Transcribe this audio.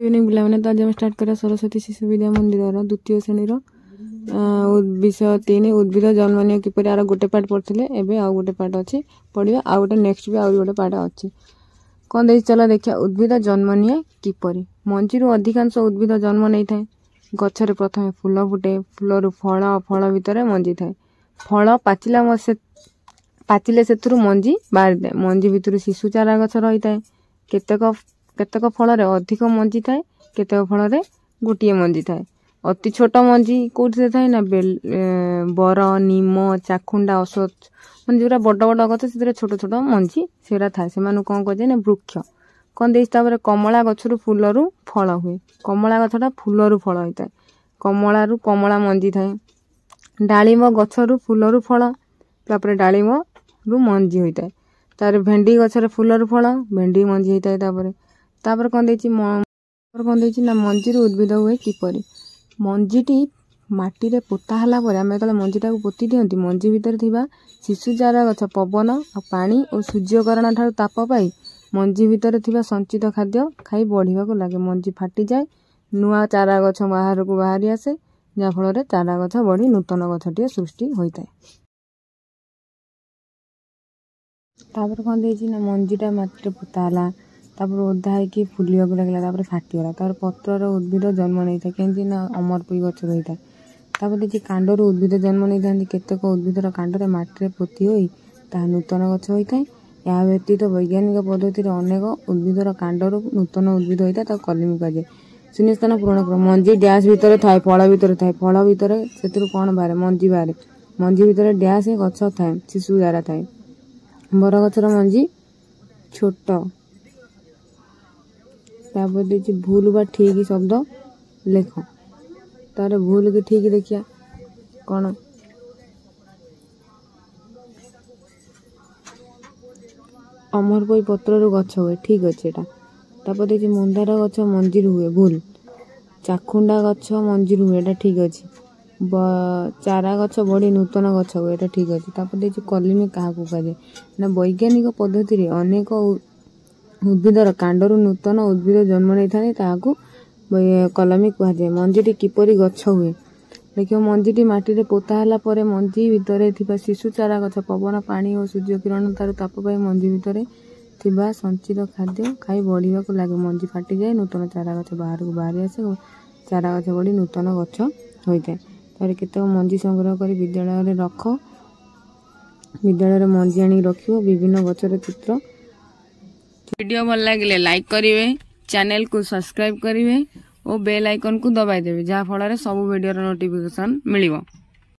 Evening पिलाने तो आज हम स्टार्ट करा सरस्वती शिशु विद्या मंदिर द्वितीय श्रेणी विषय 3 उद्भिद जन्मनीय किपर यार गोटे पार्ट पढ़ते एवं आउ गोटे पार्ट अच्छी पढ़ा आउ गोटे नेक्स्ट भी आउ गोटे पार्ट अच्छी कौन देखिए चल देखिए उद्भिद जन्मनीय किपर मंजी अधिकांश उद्भिद जन्म नहीं थाए गचर प्रथम फूल फुटे फूलू फल फल भितर मंजी थाए फल पाचिले से मंजी बाहरी थाए मंजी भितर शिशु चारा गछ रही है केतक फल अधिक मंजी थाए केतक फल गोटे मंजी थाए अति छोट मंजी कौटी थाए ना बर नीम चाखुंडा अश्वत्थ मैं जो बड़ बड़ गच से छोट छोट मंजी से थाए से कौन कहे ना वृक्ष कौन देखिए कमला गचर फूलू फल हुए कमला गछटा फूलू फल होता है कमलू कमला मंजी थाए डालिम गचर फूलू फल तापर डालिम रु मंजी होता है तार भेंडी गचर फूलू फल भेंडी मंजी होता है तापर कौन देखिए ना मंजी उद्भिद हुए किपर मंजीटी माटी रे पोता हला पर आम जो मंजीटा को पोती दियंती मंजी भितर थिबा शिशु चारा गछ पवन और पानी और सूर्यकरण ठार ताप पाई मंजी भितर थिबा संचित खाद्य खाई बढ़िया को लगे मंजी फाटी जाए नुआ चारा गछ बाहर को बाहरी आसे जहाँफल चारा गछ बढ़ी नूतन गछटी सृष्टि होता है। तापर कौन देखिए ना मंजीटा माटी पोता हला तापर ओदा है फुलिया को लगे फाटीगला तार पत्र उद्भिद जन्म नहीं था कहीं ना अमरपुई गच रही था तापर देखिए कांडर उद्भिद जन्म नहीं था केतक उद्भिदर कांडरे माटी पोती होई ता नूतन गछ होता है या व्यतीत वैज्ञानिक पद्धति अनेक उद्भिदर कांडर नूतन उद्भिद होता है कलिमी कहुए शून्य स्थान पूरण कर मंजी डैश भितर थाए फल भितर थाए फल भितर से कौन बाहर मंजी बाहर मंजी भितर डैश गछ थाए शिशु चारा थाए बरगछर मंजी छोट तापर देखिए भूल बा ठीक शब्द लेख तार भूल की ठीक देखिया कौन अमरपई पत्र गछ हुए ठीक अच्छे तापर देखिए मंदार गछ मंजी हुए भूल चाखुंडा गछ मंजी हुए एटा ठीक अच्छे चारा गछ बढ़ी नूतन गछ हुए एटा ठीक अच्छे तापर देखिए कलिमी क्या कहुए ना वैज्ञानिक पद्धति अनेक उद्भिदर कांडरू नूतन उद्भिद जन्म नहीं था कलमी कहुए मंजीटी किपरि गछ हुए देखिए मंजीटी माटी पोता हला परे मंजी भितर थिबा शिशु चारा गछ पवन पानी और सूर्य किरण तार ताप पाई मंजी भितर थिबा संचित खाद्य खाई बढ़िया को लगे मंजी फाटी जाए नूतन चारा गछ बाहर को बाहरी आसे चारा गछ बढ़ी नूतन गछ होता है तार केत मंजी संग्रह कर विद्यालय रख विद्यालय मंजी आनी रख विभिन्न गचर चित्र वीडियो भल लगे लाइक करेंगे चैनल को सब्सक्राइब करेंगे और बेल आइकन को दबाई देवे जहाँ फल सब वीडियो नोटिफिकेशन मिलिबो।